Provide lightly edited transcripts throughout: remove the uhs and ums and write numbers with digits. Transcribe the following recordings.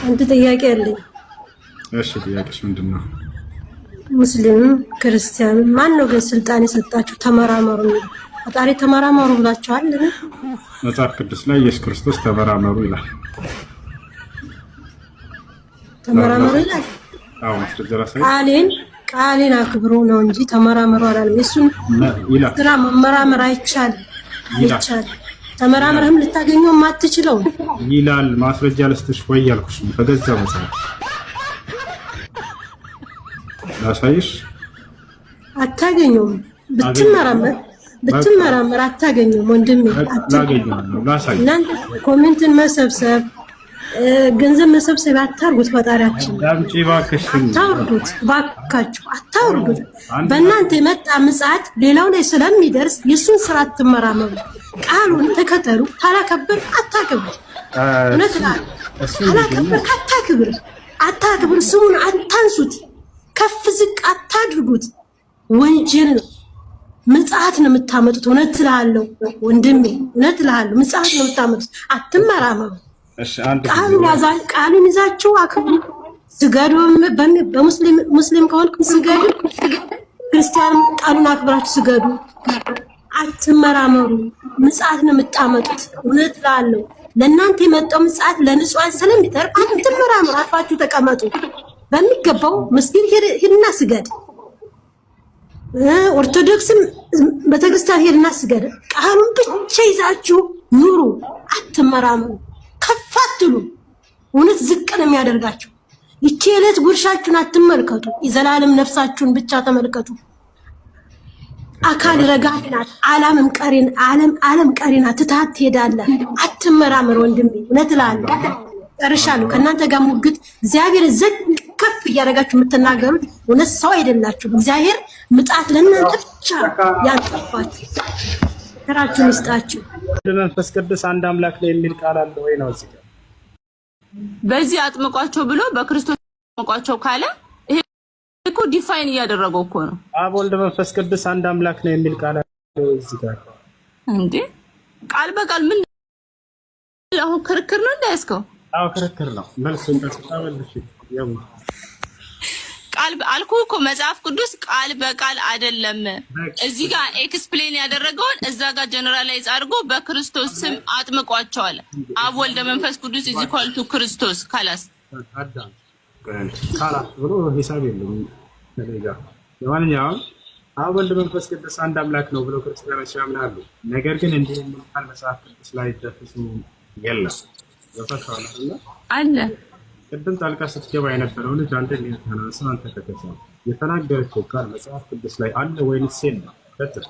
አንድ ጥያቄ አለኝ። እሺ ጥያቄሽ ምንድነው? ሙስሊም ክርስቲያን ማን ነው ግን ስልጣን የሰጣችሁ ተመራመሩ? ፈጣሪ ተመራመሩ ብላችኋል? መጽሐፍ ቅዱስ ላይ ኢየሱስ ክርስቶስ ተመራመሩ ይላል። ተመራመሩ ይላል። አዎ ማስረጃ ራስህ ቃሌን አክብሩ ነው እንጂ ተመራመሩ አላለም። እሱን ስራ መመራመር አይቻልም። ተመራምረህም ልታገኘው ማትችለው ይላል። ማስረጃ ልስጥሽ ወይ ያልኩሽ በገዛ መጽሐፍ ላሳይሽ። አታገኘውም። ብትመራመር አታገኘውም ወንድሜ። እናንተ ኮሜንትን መሰብሰብ ገንዘብ መሰብሰብ አታርጉት። ፈጣሪያችን ዳምጪ ባክሽ፣ አታርጉት ባካችሁ፣ አታርጉት። በእናንተ የመጣ ምጽአት ሌላው ላይ ስለሚደርስ የሱን ስራ አትመራመሩ። ቃሉን ተከተሉ። ታላከብር አታከብር። እውነት ነው። ታላከብር አታክብር። ስሙን አታንሱት። ከፍ ዝቅ አታድርጉት። ወንጀል ነው። ምጽአት ነው የምታመጡት። እውነት እልሃለሁ ወንድሜ፣ እውነት እልሃለሁ ምጽአት ነው የምታመጡት። አትመራመሩ። ቃሉን ይዛችሁ አክብሩ። ስገዱ። በሙስሊም ከሆንኩም ስገዱ። ክርስቲያን ቃሉን አክብራችሁ ስገዱ። አትመራመሩ። ምጽአት ነው የምታመጡት። እውነት እልሃለሁ ለእናንተ የመጣው ምጽአት ለንጹሃን ስለሚተርፍ አትመራመሩ። አርፋችሁ ተቀመጡ። በሚገባው መስጊድ ሄድና ስገድ። ኦርቶዶክስም ቤተክርስቲያን ሄድና ስገድ። ቃሉን ብቻ ይዛችሁ ኑሩ። አትመራመሩ። ከፍ አትሉ። እውነት ዝቅ ነው የሚያደርጋችሁ። ይቺ ዕለት ጉርሻችሁን አትመልከቱ። የዘላለም ነፍሳችሁን ብቻ ተመልከቱ። አካል ረጋፊ ናት። ዓለም ቀሪ ናት። ትታት ትሄዳለህ። አትመራመር ወንድሜ። እውነት እልሃለሁ ጨርሻለሁ። ከእናንተ ጋር ሙግት እግዚአብሔር ዝቅ ከፍ እያደረጋችሁ የምትናገሩት እውነት ሰው አይደላችሁም። እግዚአብሔር ምጽአት ለእናንተ ብቻ ያንጠፋችሁ። ስራችሁን ይስጣችሁ። መንፈስ ቅዱስ አንድ አምላክ ላይ የሚል ቃል አለ ወይ ነው እዚህ? በዚህ አጥምቋቸው ብሎ በክርስቶስ አጥምቋቸው ካለ ይሄ እኮ ዲፋይን እያደረገው እኮ ነው። አብ ወልድ መንፈስ ቅዱስ አንድ አምላክ ነው የሚል ቃል አለ ወይ እዚህ ጋር? እንዴ ቃል በቃል ምን አሁን ክርክር ነው እንዳያስከው? አዎ ክርክር ነው። መልሱን ተስፋልሽ ያው ቃል አልኩ እኮ መጽሐፍ ቅዱስ ቃል በቃል አይደለም። እዚህ ጋር ኤክስፕሌን ያደረገውን እዛ ጋር ጀነራላይዝ አድርጎ በክርስቶስ ስም አጥምቋቸዋል። አብ ወልድ መንፈስ ቅዱስ ኢዝ ኢኳል ቱ ክርስቶስ ካላስ ብሎ ሂሳብ የለም ለሌላ። ለማንኛውም አብ ወልድ መንፈስ ቅዱስ አንድ አምላክ ነው ብሎ ክርስቲያኖች ያምናሉ። ነገር ግን እንዲህ የሚል ቃል መጽሐፍ ቅዱስ ላይ ተፈጽሞ የለም። ዘፈሻው አለ ቅድም ጣልቃ ስትገባ የነበረው ልጅ አንተ ለተናሳ አንተ ተከታተል የተናገረችው ቃል መጽሐፍ ቅዱስ ላይ አለ ወይንስ የለም? ቀጥታ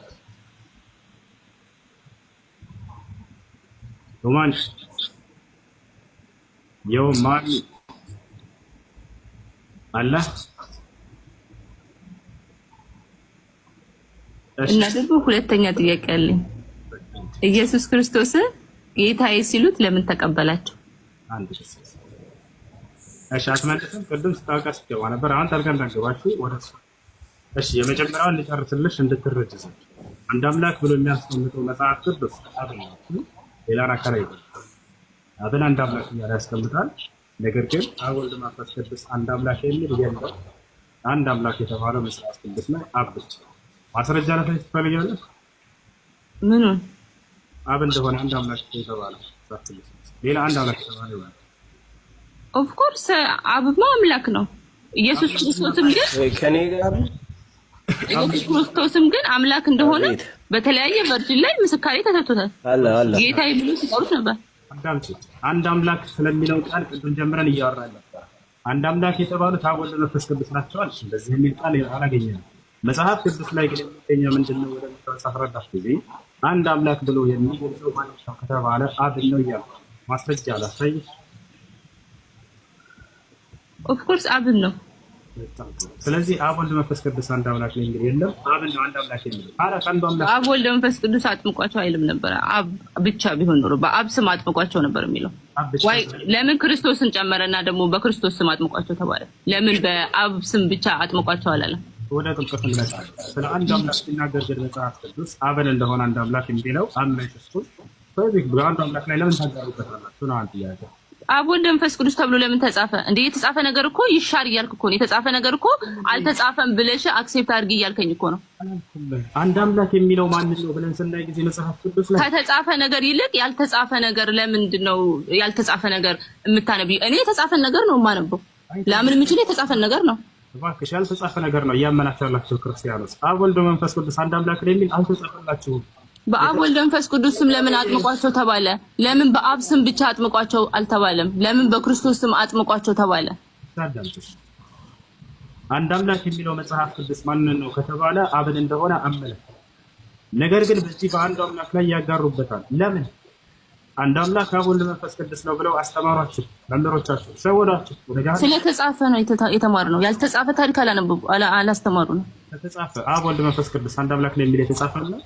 ሮማን የማን አላህ እና ደግሞ ሁለተኛ ጥያቄ አለኝ። ኢየሱስ ክርስቶስ ጌታዬ ሲሉት ለምን ተቀበላቸው? አንድ እሺ አትመልስም። ቅድም ስታውቃ ስትገባ ነበር። አሁን ጣልቃ እንዳገባችሁ ወደ እሱ። እሺ የመጀመሪያውን ልጨርስልሽ እንድትረጅስ። አንድ አምላክ ብሎ የሚያስቀምጠው መጽሐፍ ቅዱስ ሌላ አካል አይደለም። አብን አንድ አምላክ እያለ ያስቀምጣል። ነገር ግን አብ ወልድ መንፈስ ቅዱስ አንድ አምላክ የሚል የለም። አንድ አምላክ የተባለው መጽሐፍ ቅዱስ ላይ አብ ብቻ። ማስረጃ ላይ ትፈልጊያለሽ? ምኑን? አብ እንደሆነ አንድ አምላክ የተባለው ሌላ አንድ አምላክ የተባለው ይሆናል። ኦፍ ኮርስ አብማ አምላክ ነው። ኢየሱስ ክርስቶስም ግን አምላክ እንደሆነ በተለያየ ቨርጅን ላይ ምስካሬ ተሰጥቶታል። ጌታዬ ብሎ ሲጠሩት ነበር። አንድ አምላክ ስለሚለው ቃል ቅድም ጀምረን እያወራን ነበር። አንድ አምላክ የተባሉት አብ ወልድ መንፈስ ቅዱስ ናቸው አልሽ። እንደዚህ የሚል ቃል አላገኘንም መጽሐፍ ቅዱስ ላይ። ግን የሚገኘው ምንድነው? ወደ መጽሐፍ ረዳሽ ጊዜ አንድ አምላክ ብሎ የሚገልጸው ማለት ነው ከተባለ አብ ነው እያልኩ ማስረጃ አላሳይሽ። ኦፍ ኮርስ አብን ነው። ስለዚህ አብ ወልድ መንፈስ ቅዱስ አንድ አምላክ ነው እንግዲህ የለም። አብን ነው አንድ አምላክ የሚል አላ አንዱ አምላክ። አብ ወልድ መንፈስ ቅዱስ አጥምቋቸው አይልም ነበር። አብ ብቻ ቢሆን ኖሮ በአብ ስም አጥምቋቸው ነበር የሚለው። ወይ ለምን ክርስቶስን ጨመረና ደግሞ በክርስቶስ ስም አጥምቋቸው ተባለ? ለምን በአብ ስም ብቻ አጥምቋቸው አላለም? ወደ ጥምቀት እንመጣለን። ስለ አንድ አምላክ ሲናገር ግን መጽሐፍ ቅዱስ አብን እንደሆነ አንድ አምላክ የሚለው አብ መንፈስ ቅዱስ። ስለዚህ በአንድ አምላክ ላይ ለምን ታጋሩበታላችሁ ነው አንድ ጥያቄ። አብ ወልድ መንፈስ ቅዱስ ተብሎ ለምን ተጻፈ እንዴ? የተጻፈ ነገር እኮ ይሻር እያልክ እኮ ነው። የተጻፈ ነገር እኮ አልተጻፈም ብለሽ አክሴፕት አድርጊ እያልከኝ እኮ ነው። አንድ አምላክ የሚለው ማን ነው ብለን ስናይ ጊዜ መጽሐፍ ቅዱስ ላይ ከተጻፈ ነገር ይልቅ ያልተጻፈ ነገር ለምንድን ነው ያልተጻፈ ነገር የምታነቢው? እኔ የተጻፈ ነገር ነው የማነበው። ለምን የምችለው የተጻፈ ነገር ነው። እባክሽ ያልተጻፈ ነገር ነው እያመናችሁ ያላችሁ ክርስቲያኖች። አብ ወልድ መንፈስ ቅዱስ አንድ አምላክ ነው የሚል አልተጻፈላችሁም። በአብ ወልድ መንፈስ ቅዱስ ስም ለምን አጥምቋቸው ተባለ? ለምን በአብ ስም ብቻ አጥምቋቸው አልተባለም? ለምን በክርስቶስ ስም አጥምቋቸው ተባለ? አንድ አምላክ የሚለው መጽሐፍ ቅዱስ ማንን ነው ከተባለ አብን እንደሆነ አመነ። ነገር ግን በዚህ በአንድ አምላክ ላይ ያጋሩበታል። ለምን? አንድ አምላክ አብ ወልድ መንፈስ ቅዱስ ነው ብለው አስተማሯችሁ፣ መምህሮቻችሁ ሸወዷችሁ። ስለተጻፈ ነው የተማርነው። ያልተጻፈ ታሪክ አላስተማሩ ነው። ተጻፈ። አብ ወልድ መንፈስ ቅዱስ አንድ አምላክ ነው የሚል የተጻፈ ነው።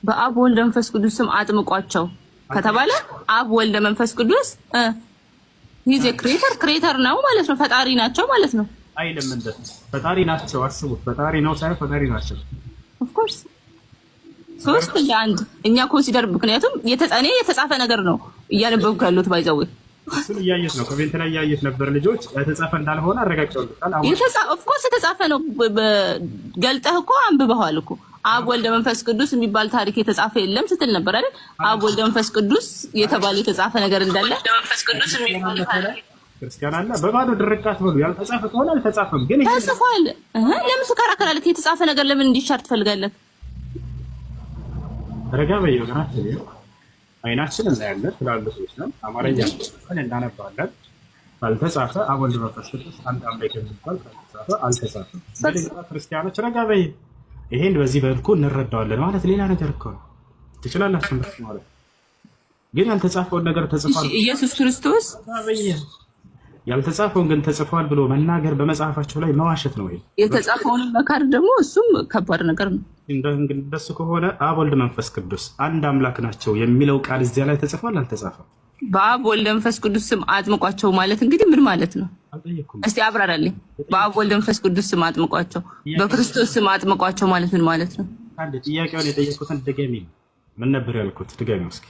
በአብ ወልድ መንፈስ ቅዱስ ስም አጥምቋቸው ከተባለ አብ ወልድ መንፈስ ቅዱስ ሂዝ ክሬተር ነው ማለት ነው። ፈጣሪ ናቸው ማለት ነው። አይደለም እንደ ፈጣሪ ናቸው። አስቡት፣ ፈጣሪ ነው ሳይሆን ፈጣሪ ናቸው። ኦፍ ኮርስ ሶስት ለአንድ እኛ ኮንሲደር ምክንያቱም የተጻፈ ነገር ነው እያነበብኩ ያሉት ባይዘው እሱን እያየት ነው። ኮሜንት ላይ እያየት ነበር። ልጆች የተጻፈ እንዳልሆነ አረጋግጠውልታል። ኦፍ ኮርስ የተጻፈ ነው። ገልጠህ እኮ አንብበዋል እኮ አብ ወልድ መንፈስ ቅዱስ የሚባል ታሪክ የተጻፈ የለም ስትል ነበር አይደል? አብ ወልድ መንፈስ ቅዱስ የተባለ የተጻፈ ነገር እንዳለ መንፈስ ቅዱስ የሚባል ታሪክ ክርስቲያን አለ። በባዶ ድርቃት ብሎ ያልተጻፈ ከሆነ አልተጻፈም። ግን ተጽፏል። ለምን ትከራከራለህ? የተጻፈ ነገር ለምን እንዲሻር ትፈልጋለህ? ረጋ በየው ገራችሁ አይናችን እናያለን። ትላልቅ ሰዎች ነን። አማርኛ እናነባለን። ካልተጻፈ አብ ወልድ መንፈስ ቅዱስ አንድ አምላክ የሚባል ካልተጻፈ አልተጻፈም። ስለዚህ ክርስቲያኖች ረጋ በይ ይሄን በዚህ በልኩ እንረዳዋለን ማለት ሌላ ነገር እኮ ነው። ትችላላችሁ ማለት ግን ያልተጻፈውን ነገር ተጽፏል። ኢየሱስ ክርስቶስ ያልተጻፈውን ግን ተጽፏል ብሎ መናገር በመጽሐፋቸው ላይ መዋሸት ነው። የተጻፈውን መካር ደግሞ እሱም ከባድ ነገር ነው። እንደሱ ከሆነ አብ ወልድ መንፈስ ቅዱስ አንድ አምላክ ናቸው የሚለው ቃል እዚያ ላይ ተጽፏል አልተጻፈም? በአብ ወልድ መንፈስ ቅዱስ ስም አጥምቋቸው ማለት እንግዲህ ምን ማለት ነው? እስቲ አብራራልኝ። በአብ ወልድ መንፈስ ቅዱስ ስም አጥምቋቸው፣ በክርስቶስ ስም አጥምቋቸው ማለት ምን ማለት ነው? አንድ ጥያቄውን የጠየቁትን ድገሚ። ምን ነበር ያልኩት? ድገሚ እስኪ።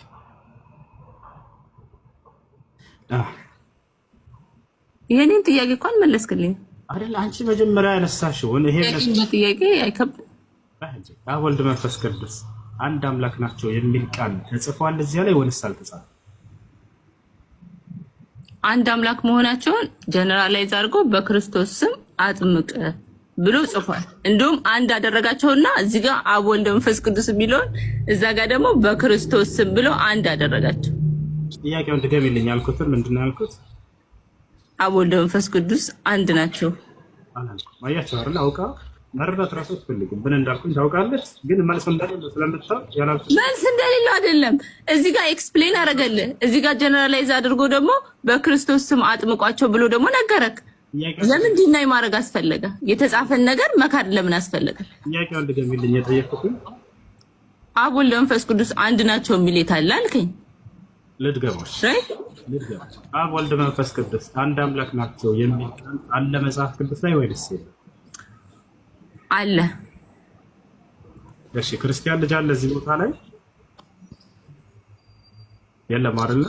ይሄንን ጥያቄ እንኳን መለስክልኝ አይደል? አንቺ መጀመሪያ ያነሳሽውን ይሄ ጥያቄ አይከብድም። አብ ወልድ መንፈስ ቅዱስ አንድ አምላክ ናቸው የሚል ቃል ተጽፏል እዚያ ላይ ወይስ አልተጻፈም? አንድ አምላክ መሆናቸውን ጀነራላይዝ አድርጎ በክርስቶስ ስም አጥምቅ ብሎ ጽፏል። እንደውም አንድ አደረጋቸውና እዚህ ጋር አብ ወልድ መንፈስ ቅዱስ የሚለውን እዛ ጋር ደግሞ በክርስቶስ ስም ብሎ አንድ አደረጋቸው። ጥያቄውን ድገሚልኝ ያልኩትን ምንድን ነው ያልኩት? አብ ወልድ መንፈስ ቅዱስ አንድ ናቸው አላልኩም። አያችሁ አይደል? አውቃ መረዳት ራሱ አትፈልግም። ምን እንዳልኩኝ ታውቃለች፣ ግን መልስ እንደሌለው ስለምታውቅ ያላልኩት መልስ እንደሌለው አይደለም። እዚህ ጋር ኤክስፕሌን አደረገልህ። እዚህ ጋር ጀነራላይዝ አድርጎ ደግሞ በክርስቶስ ስም አጥምቋቸው ብሎ ደግሞ ነገረክ። ለምን ዲናይ ማድረግ አስፈለገ? የተጻፈን ነገር መካድ ለምን አስፈለገ? ጥያቄውን ድገሚልኝ የጠየቅኩኝ። አብ ወልድ መንፈስ ቅዱስ አንድ ናቸው የሚል የታለ አልከኝ። ልድገሞሽ አብ ወልድ መንፈስ ቅዱስ አንድ አምላክ ናቸው የሚል አለ መጽሐፍ ቅዱስ ላይ ወይስ አለ? እሺ ክርስቲያን ልጅ አለ እዚህ ቦታ ላይ የለም አይደለ?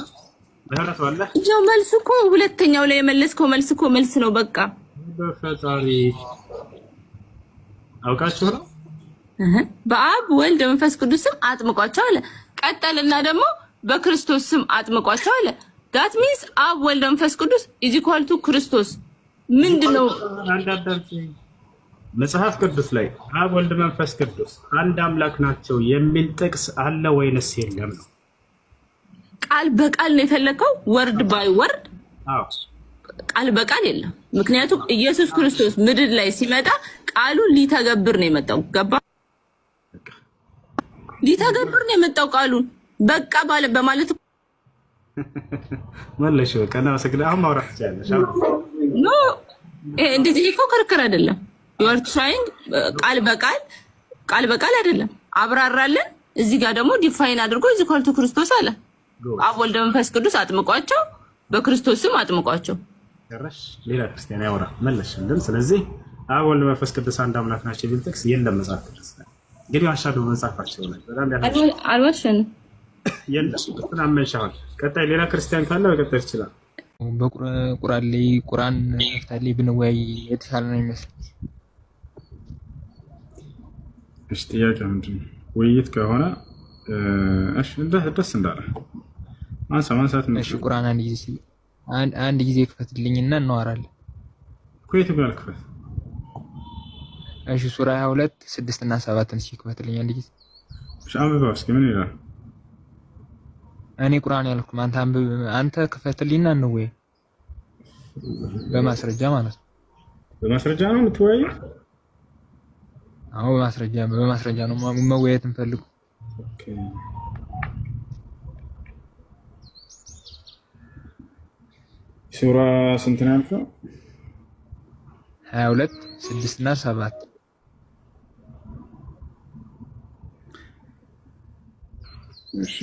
ለህረት አለ። እጆ መልስ እኮ ሁለተኛው ላይ የመለስከው መልስ እኮ መልስ ነው። በቃ በፈጣሪ አውቃችሁ ነው። በአብ ወልድ መንፈስ ቅዱስ ስም አጥምቋቸው አለ። ቀጠልና ደግሞ በክርስቶስ ስም አጥምቋቸው አለ። ዳት ሚንስ አብ ወልድ መንፈስ ቅዱስ ኢዝ ኢኳል ቱ ክርስቶስ ምንድነው? መጽሐፍ ቅዱስ ላይ አብ ወልድ መንፈስ ቅዱስ አንድ አምላክ ናቸው የሚል ጥቅስ አለ ወይንስ የለም ነው? ቃል በቃል ነው የፈለከው? ወርድ ባይ ወርድ? አዎ ቃል በቃል የለም። ምክንያቱም ኢየሱስ ክርስቶስ ምድር ላይ ሲመጣ ቃሉን ሊተገብር ነው የመጣው። ገባ? ሊተገብር ነው የመጣው ቃሉን በቃ ባለ በማለት ወለሽ በቃ ነው ሰግዳ አሁን ማውራት ትችላለሽ። ኖ እንደዚህ እኮ ክርክር አይደለም። you are trying ቃል በቃል አይደለም። አብራራለን። እዚህ ጋር ደግሞ ዲፋይን አድርጎ እዚህ ኮልቱ ክርስቶስ አለ። አብ ወልድ መንፈስ ቅዱስ አጥምቋቸው፣ በክርስቶስ ስም አጥምቋቸው። ጨረሽ ሌላ ክርስቲያን ያወራ መለሽልን። ስለዚህ አብ ወልድ መንፈስ ቅዱስ አንድ አምላክ ናቸው የሚል ጥቅስ የለም መጽሐፍ ቅዱስ ላይ። እንግዲህ አሻዶ መጽሐፋቸው ላይ በጣም አልዋሸንም። የለም። ቀጣይ ሌላ ክርስቲያን ካለ በቀጣይ ይችላል። በቁርአን ላይ ቁርአን ፍታልኝ ብንወያይ የተሻለ ነው የሚመስለው። እሺ ጥያቄ ምንድን ነው? ውይይት ከሆነ እሺ ደስ እንዳለ ማንሳት ነው። እሺ ቁርአን አንድ ጊዜ ክፈትልኝና እናወራለን። ኩዌት ጋር ክፈት። እሺ ሱራ 22 6 እና 7 እስኪ ክፈትልኝ አንድ ጊዜ። እሺ አንብበው እስኪ ምን ይላል? እኔ ቁርአን ያልኩት አንተ ክፈትልኝና እንወያይ። በማስረጃ ማለት ነው። በማስረጃ ነው የምትወያየው? አዎ በማስረጃ ነው መወያየት እንፈልግ። ኦኬ ሱራ ስንት ነው ያልከው? 22 6 እና 7 እሺ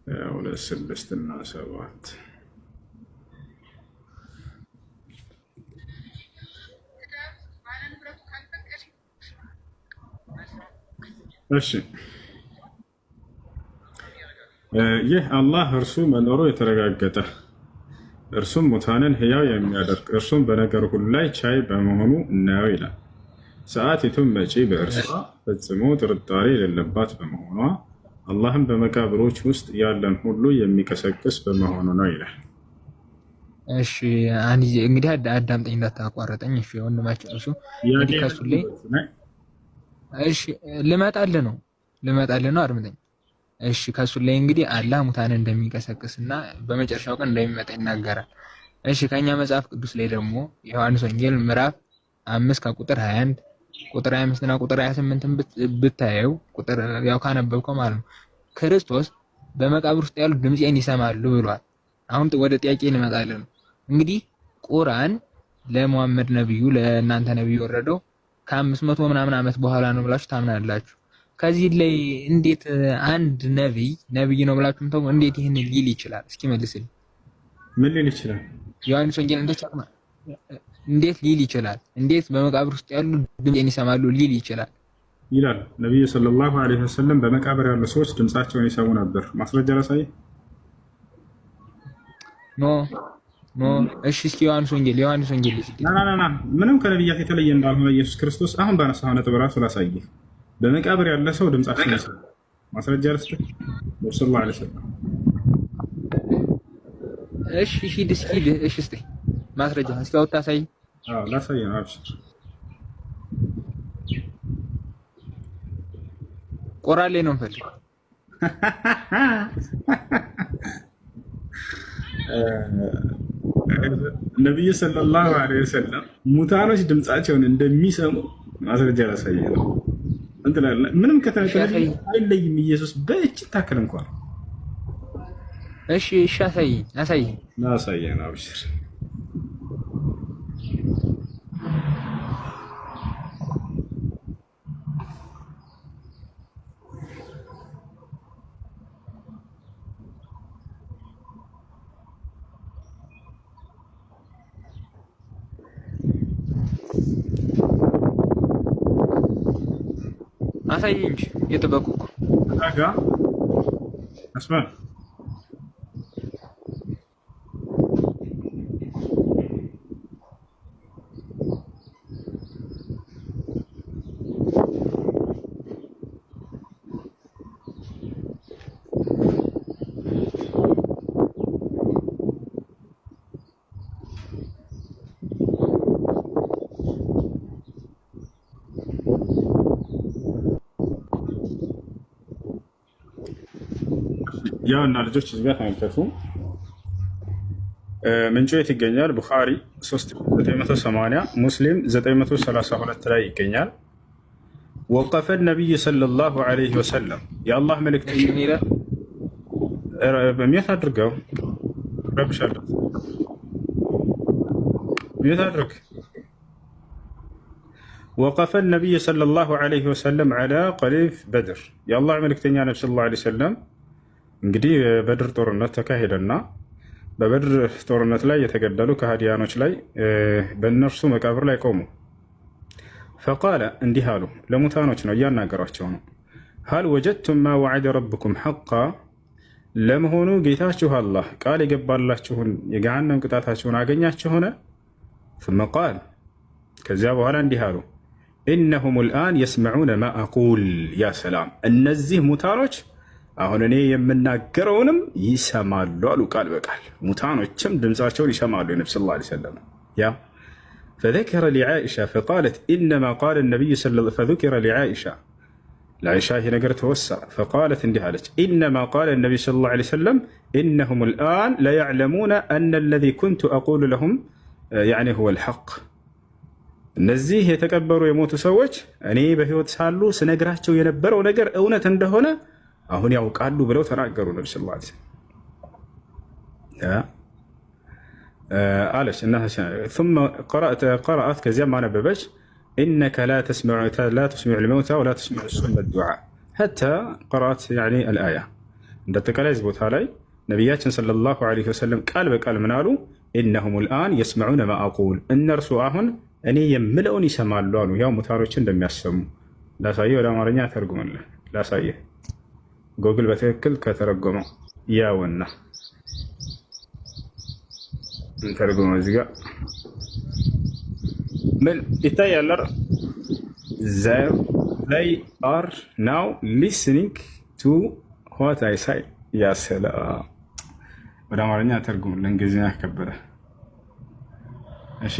22 6 እና 7 እሺ ይህ አላህ እርሱ መኖሩ የተረጋገጠ እርሱም ሙታንን ሕያው የሚያደርግ እርሱም በነገር ሁሉ ላይ ቻይ በመሆኑ ነው ይላል። ሰዓቲቱም መጪ በእርሷ ፈጽሞ ጥርጣሬ የሌለባት በመሆኗ አላህም በመቃብሮች ውስጥ ያለን ሁሉ የሚቀሰቅስ በመሆኑ ነው ይላል። እሺ እንግዲህ አዳምጠኝ እንዳታቋረጠኝ። እሺ ወንድማችን እሱ እንግዲህ ከሱ ላይ እሺ ልመጣልህ ነው አድምጠኝ። እሺ ከሱ ላይ እንግዲህ አላህ ሙታንን እንደሚቀሰቅስና በመጨረሻው ቀን እንደሚመጣ ይናገራል። እሺ ከኛ መጽሐፍ ቅዱስ ላይ ደግሞ ዮሐንስ ወንጌል ምዕራፍ 5 ከቁጥር 21 ቁጥር 25 እና ቁጥር 28 ብታየው ቁጥር ያው ካነበብከው ማለት ነው ክርስቶስ በመቃብር ውስጥ ያሉ ድምፄን ይሰማሉ ብሏል። አሁን ወደ ጥያቄ እንመጣለን። እንግዲህ ቁርአን ለሙሐመድ ነብዩ ለእናንተ ነብዩ ወረደው ከ500 ምናምን ዓመት በኋላ ነው ብላችሁ ታምናላችሁ። ከዚህ ላይ እንዴት አንድ ነብይ ነው ብላችሁ ተው እንዴት ይሄን ሊል ይችላል? እስኪ መልስልኝ። ምን ሊል ይችላል? ዮሐንስ ወንጌል እንዴት ሊል ይችላል? እንዴት በመቃብር ውስጥ ያሉ ድምፄን ይሰማሉ ሊል ይችላል? ይላል ነብዩ ሰለላሁ ዐለይሂ ወሰለም በመቃብር ያሉ ሰዎች ድምጻቸውን ይሰሙ ነበር። ማስረጃ ላሳይ? ኖ እሺ እስኪ ዮሐንስ ወንጌል ና ምንም ከነብያት የተለየ እንዳልሆነ ኢየሱስ ክርስቶስ አሁን ባነሳው ነጥብ ራሱ ላሳይህ። በመቃብር ያለ ሰው ድምጻቸውን ይሰማል። ማስረጃ ልስጥህ? ሰለላሁ ዐለይሂ ወሰለም እሺ ሂድ እስኪ እሺ እስቲ ማስረጃ እስኪ አውጣሳይ። ላሳይ ነው። አብሽር ቁርአን ላይ ነው የምፈልገው። ነብዩ ሰለላሁ ዐለይሂ ወሰለም ሙታኖች ድምጻቸውን እንደሚሰሙ ማስረጃ ላሳይ ነው። ምንም ከተነገረ አይለይም። ኢየሱስ በእጅ ታከለ እንኳን እሺ አሳይ ነው። አብሽር አሳየኝ እንጂ እየጠበኩህ አጋ አስማን ያው እና ልጆች እዚህ ጋር ተመልከቱ። ምንጩ የት ይገኛል? ቡኻሪ 3980 ሙስሊም 932 ላይ ይገኛል። ወቀፈ ነቢይ ሰለላሁ ዐለይሂ ወሰለም የአላህ መልእክተኛ ሚት አድርገው ረብሻለሁ ሚት አድርግ። ወቀፈ ነቢይ ሰለላሁ ዐለይሂ ወሰለም ዐላ ቀሊፍ በድር የአላህ መልእክተኛ ነቢ ሰለላሁ ዐለይሂ ወሰለም እንግዲህ በበድር ጦርነት ተካሄደና በበድር ጦርነት ላይ የተገደሉ ከሃዲያኖች ላይ በእነርሱ መቃብር ላይ ቆሙ። ፈቃለ እንዲህ አሉ፣ ለሙታኖች ነው እያናገሯቸው ነው። ሀል ወጀድቱም ማ ወዐደ ረብኩም ሐቃ ለመሆኑ ጌታችሁ አላህ ቃል የገባላችሁን የገሃነም ቅጣታችሁን አገኛችሁ ሆነ? ثم قال ከዚያ በኋላ እንዲህ አሉ إنهم الآن يسمعون ما أقول يا سلام እነዚህ ሙታኖች አሁን እኔ የምናገረውንም ይሰማሉ አሉ ቃል በቃል ሙታኖችም ድምፃቸውን ይሰማሉ ነብዩ ሰለላሁ ዐለይሂ ወሰለም ያ فذكر لعائشة فقالت إنما قال النبي صلى الله عليه وسلم فذكر لعائشة لعائشة هي نقر توسع فقالت اندهالج إنما قال النبي صلى الله عليه وسلم إنهم الآن لا يعلمون أن الذي كنت أقول لهم يعني هو الحق እነዚህ የተቀበሩ የሞቱ ሰዎች እኔ በህይወት ሳሉ ስነግራቸው የነበረው ነገር እውነት እንደሆነ አሁን ያውቃሉ ብለው ተናገሩ ነብዩ ሰለላሁ ዐለይሂ ወሰለም አለች እና ثم قرأت ከዚያም አነበበች إنك لا تسمع الموتى ولا تسمع الصم الدعاء حتى قرأت يعني الآية እንደተቀላይ ቦታ ላይ ነብያችን ሰለላሁ ዐለይሂ ወሰለም ቃል በቃል ምን አሉ إنهم الآن يسمعون ما أقول እነርሱ አሁን እኔ የምለውን ይሰማሉ አሉ ያው ሙታኖችን እንደሚያሰሙ ላሳየ ወደ አማርኛ ተርጉምልህ ላሳየ ጎግል በትክክል ከተረጎመው ያውና ተርጉመው እዚህ ጋር ምን ይታያል they are now listening to what I say ያ ሰላም ወደ አማርኛ ተርጉምልህ እንግሊዝኛ ከበደ እሺ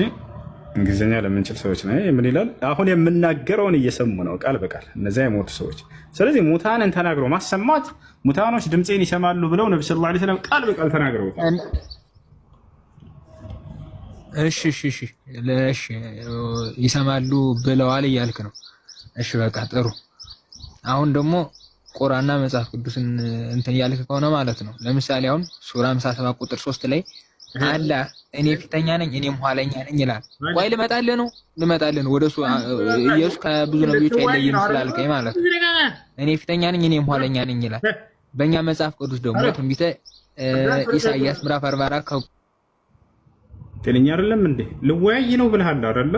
እንግሊዝኛ ለምንችል ሰዎች ነው ምን ይላል አሁን የምናገረውን እየሰሙ ነው ቃል በቃል እነዚያ የሞቱ ሰዎች ስለዚህ ሙታንን ተናግሮ ማሰማት ሙታኖች ድምጼን ይሰማሉ ብለው ነብዩ ሰለላሁ ዐለይሂ ወሰለም ቃል በቃል ተናግረውታል እሺ ይሰማሉ ብለዋል እያልክ ነው እሺ በቃ ጥሩ አሁን ደግሞ ቁርአንና መጽሐፍ ቅዱስን እንትን እያልክ ከሆነ ማለት ነው ለምሳሌ አሁን ሱራ 57 ቁጥር 3 ላይ አላ እኔ ፊተኛ ነኝ እኔም ኋለኛ ነኝ ይላል ወይ ልመጣልህ ነው ወደሱ ኢየሱስ ከብዙ ነብዮች አይለይም ስላልከኝ ማለት ነው እኔ ፊተኛ ነኝ እኔም ኋለኛ ነኝ ይላል በእኛ መጽሐፍ ቅዱስ ደግሞ ትንቢተ ኢሳይያስ ምዕራፍ 44 ከኛ አይደለም እንዴ ልወያይ ነው ብለሃል አይደለ